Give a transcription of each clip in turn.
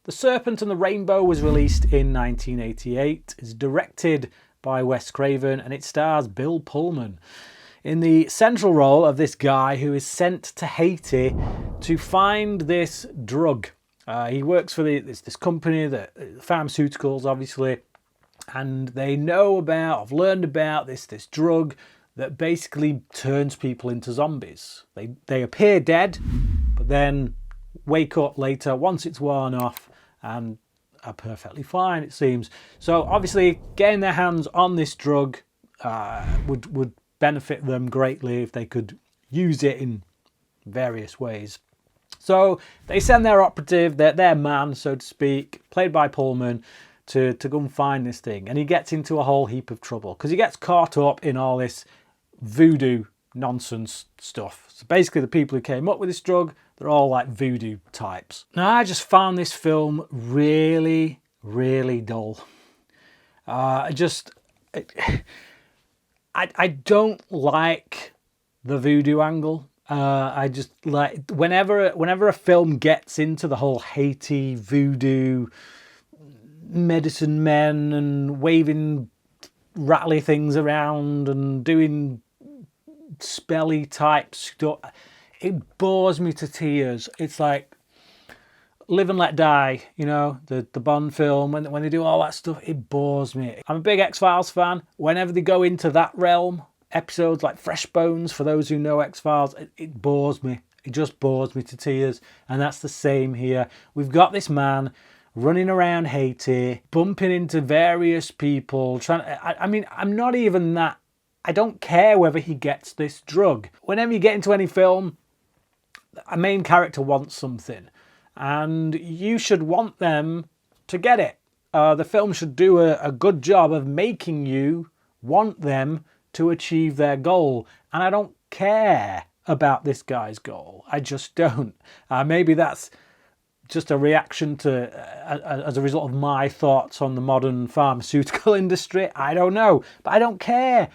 The Serpent and the Rainbow was released in 1988. It's directed by Wes Craven and it stars Bill Pullman in the central role of this guy who is sent to Haiti to find this drug. He works for this company, the pharmaceuticals, obviously, and they know about, have learned about this drug that basically turns people into zombies. They appear dead, but then wake up later once it's worn off and are perfectly fine, it seems. So obviously, getting their hands on this drug would benefit them greatly if they could use it in various ways. So they send their operative, their man, so to speak, played by Pullman, to go and find this thing. And he gets into a whole heap of trouble because he gets caught up in all this voodoo nonsense stuff. So basically the people who came up with this drug, they're all like voodoo types. Now I just found this film really, really dull. I don't like the voodoo angle. I just like whenever a film gets into the whole Haiti voodoo medicine men and waving rattly things around and doing spelly type stuff, it bores me to tears. It's like Live and Let Die, you know, the Bond film, when they do all that stuff, it bores me. I'm a big X-Files fan. Whenever they go into that realm, episodes like Fresh Bones, for those who know X-Files, it bores me. It just bores me to tears. And that's the same here. We've got this man running around Haiti, bumping into various people, I'm not even that. I don't care whether he gets this drug. Whenever you get into any film, a main character wants something. And you should want them to get it. The film should do a good job of making you want them to achieve their goal. And I don't care about this guy's goal. I just don't. Maybe that's just a reaction to, as a result of my thoughts on the modern pharmaceutical industry. I don't know. But I don't care.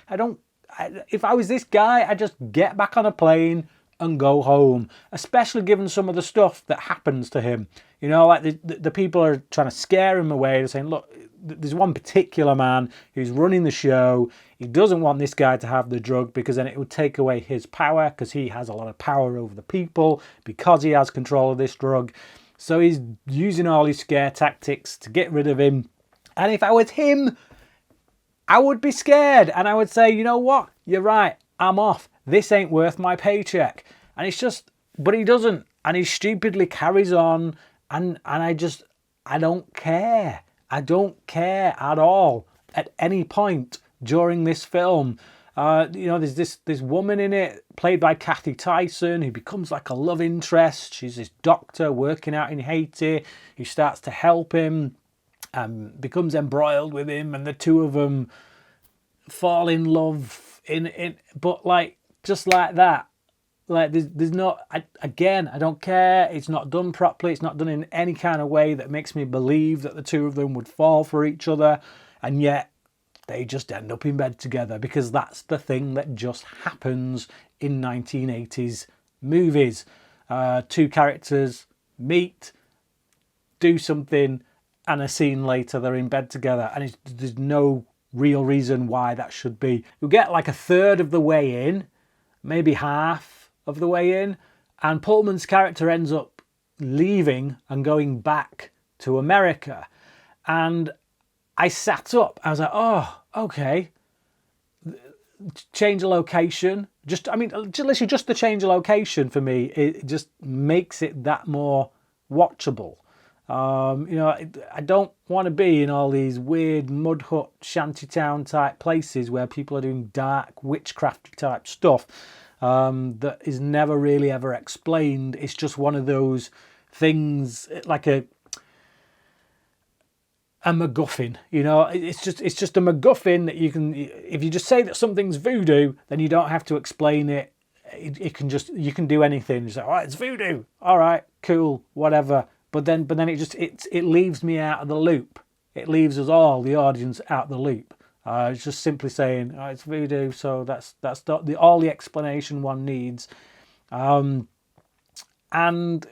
If I was this guy, I'd just get back on a plane and go home, especially given some of the stuff that happens to him. You know, like the people are trying to scare him away. They're saying, look, there's one particular man who's running the show. He doesn't want this guy to have the drug because then it would take away his power, because he has a lot of power over the people because he has control of this drug. So he's using all his scare tactics to get rid of him. And if I was him, I would be scared. And I would say, you know what? You're right. I'm off. This ain't worth my paycheck. And it's just, but he doesn't. And he stupidly carries on. And I don't care. I don't care at all at any point during this film. There's this woman in it played by Kathy Tyson who becomes like a love interest. She's this doctor working out in Haiti who starts to help him and becomes embroiled with him, and the two of them fall in love but like just like that. Like there's not, I don't care. It's not done properly. It's not done in any kind of way that makes me believe that the two of them would fall for each other, and yet they just end up in bed together because that's the thing that just happens in 1980s movies. Two characters meet, do something, and a scene later they're in bed together, and there's no real reason why that should be. You'll get like a third of the way in, maybe half of the way in, and Pullman's character ends up leaving and going back to America. And I sat up. I was like, oh, okay. Change of location. Literally just the change of location for me, it just makes it that more watchable. I don't want to be in all these weird mud hut, shantytown type places where people are doing dark witchcraft type stuff that is never really ever explained. It's just one of those things, like a MacGuffin, you know. It's just a MacGuffin that you can, if you just say that something's voodoo, then you don't have to explain it. You can do anything. You say, all right, it's voodoo. All right, cool, whatever. But then it leaves me out of the loop. It leaves us all, the audience, out of the loop. It's just simply saying, oh, it's voodoo, so that's all the explanation one needs. And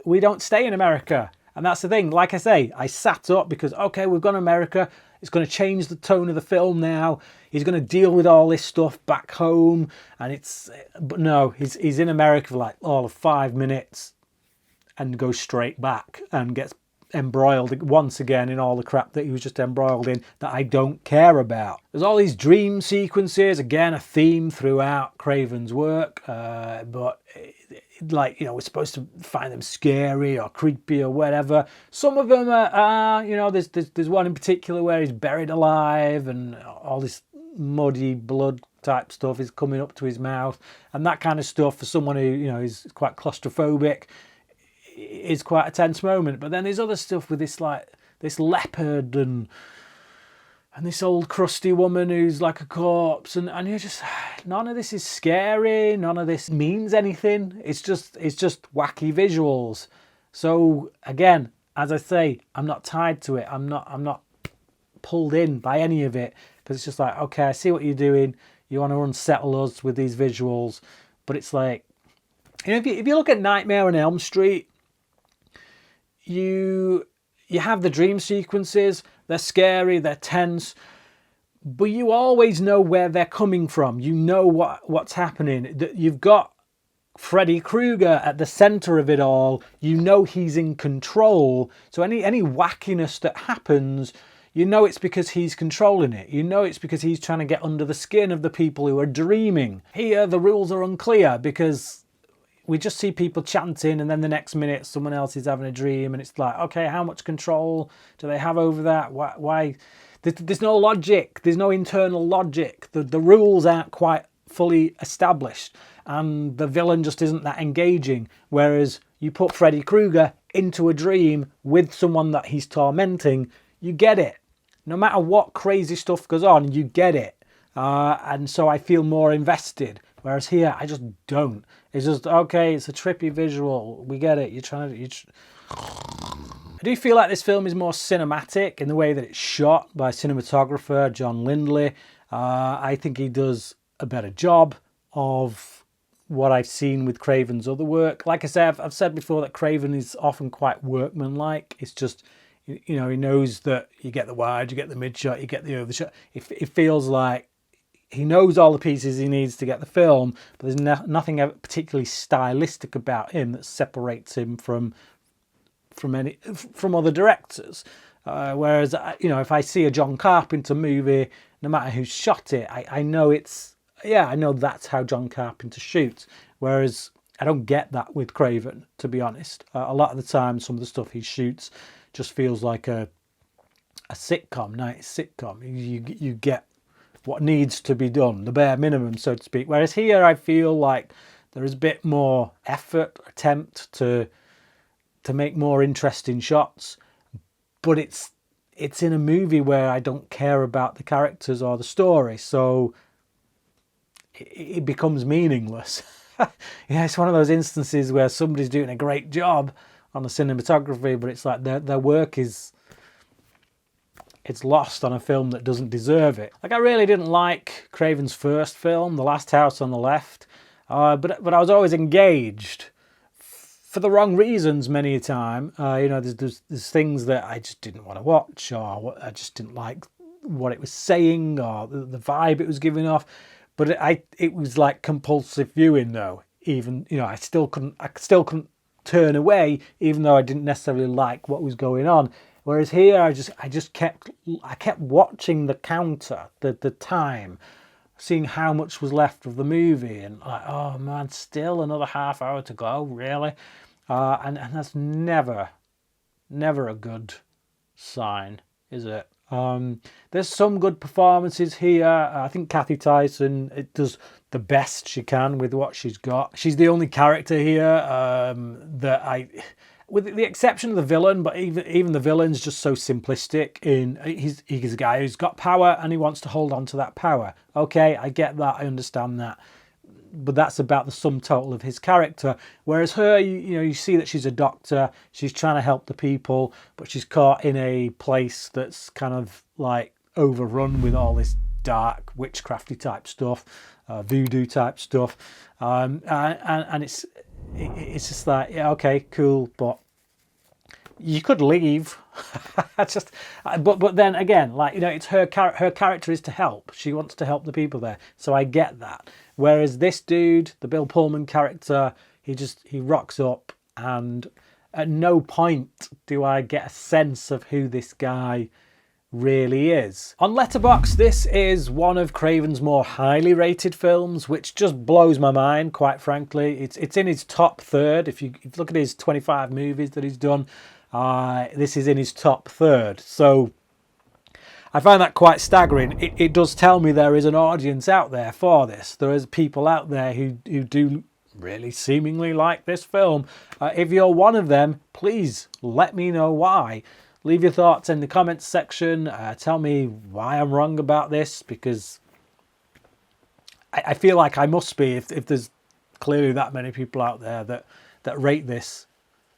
we don't stay in America. And that's the thing. Like I say, I sat up because, okay, we've gone to America. It's going to change the tone of the film now. He's going to deal with all this stuff back home. But no, he's in America for like all of 5 minutes and goes straight back and gets embroiled once again in all the crap that he was just embroiled in that I don't care about. There's all these dream sequences, again, a theme throughout Craven's work, but like, we're supposed to find them scary or creepy or whatever. Some of them are, there's one in particular where he's buried alive and all this muddy blood type stuff is coming up to his mouth, and that kind of stuff for someone who, is quite claustrophobic, is quite a tense moment. But then there's other stuff with this leopard and this old crusty woman who's like a corpse, and you're just, none of this is scary, none of this means anything. It's just wacky visuals. So again, as I say, I'm not tied to it. I'm not pulled in by any of it, because it's just like, okay, I see what you're doing. You want to unsettle us with these visuals, but it's like, if you look at Nightmare on Elm Street, you have the dream sequences. They're scary, they're tense, but you always know where they're coming from. You know what's happening. You've got Freddy Krueger at the center of it all. You know he's in control. So any wackiness that happens, you know it's because he's controlling it. You know it's because he's trying to get under the skin of the people who are dreaming. Here, the rules are unclear because we just see people chanting, and then the next minute someone else is having a dream, and it's like, okay, how much control do they have over that? Why? There's no logic. There's no internal logic. The rules aren't quite fully established, and the villain just isn't that engaging. Whereas you put Freddy Krueger into a dream with someone that he's tormenting, you get it. No matter what crazy stuff goes on, you get it. And so I feel more invested. Whereas here, I just don't. It's just, okay, it's a trippy visual. We get it. I do feel like this film is more cinematic in the way that it's shot by cinematographer John Lindley. I think he does a better job of what I've seen with Craven's other work. Like I said, I've said before that Craven is often quite workmanlike. It's just, he knows that you get the wide, you get the mid shot, you get the overshot. It feels like he knows all the pieces he needs to get the film, but there's nothing particularly stylistic about him that separates him from other directors. Whereas, if I see a John Carpenter movie, no matter who shot it, I know I know that's how John Carpenter shoots. Whereas I don't get that with Craven, to be honest. A lot of the time, some of the stuff he shoots just feels like a sitcom, 90s sitcom. You get what needs to be done, the bare minimum, so to speak. Whereas here, I feel like there is a bit more effort, attempt to make more interesting shots, but it's in a movie where I don't care about the characters or the story, so it becomes meaningless. It's one of those instances where somebody's doing a great job on the cinematography, but it's like their work it's lost on a film that doesn't deserve it. Like, I really didn't like Craven's first film, The Last House on the Left, but I was always engaged for the wrong reasons many a time. There's things that I just didn't want to watch, or I just didn't like what it was saying, or the vibe it was giving off. But it was like compulsive viewing, though. Even I still couldn't turn away, even though I didn't necessarily like what was going on. Whereas here, I kept watching the counter, the time, seeing how much was left of the movie, and like, oh man, still another half hour to go, really? And that's never a good sign, is it? There's some good performances here. I think Kathy Tyson does the best she can with what she's got. She's the only character here that with the exception of the villain, but even the villain's just so simplistic. He's a guy who's got power and he wants to hold on to that power. Okay, I get that, I understand that. But that's about the sum total of his character. Whereas her, you see that she's a doctor, she's trying to help the people, but she's caught in a place that's kind of like overrun with all this dark witchcrafty type stuff, voodoo type stuff, and it's just like, yeah, okay, cool, but you could leave. But then again, like, you know, it's her character is to help. She wants to help the people there, so I get that. Whereas this dude, the Bill Pullman character, he rocks up, and at no point do I get a sense of who this guy really is. On Letterboxd, this is one of Craven's more highly rated films, which just blows my mind, quite frankly. It's in his top third. If you look at his 25 movies that he's done, this is in his top third. So I find that quite staggering. It does tell me there is an audience out there for this. There is people out there who do really seemingly like this film. If you're one of them, please let me know why. Leave your thoughts in the comments section. Tell me why I'm wrong about this, because I feel like I must be if there's clearly that many people out there that rate this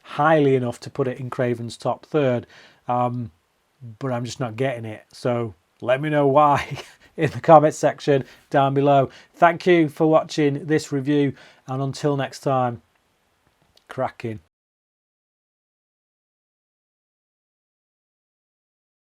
highly enough to put it in Craven's top third. But I'm just not getting it. So let me know why in the comments section down below. Thank you for watching this review, and until next time, cracking.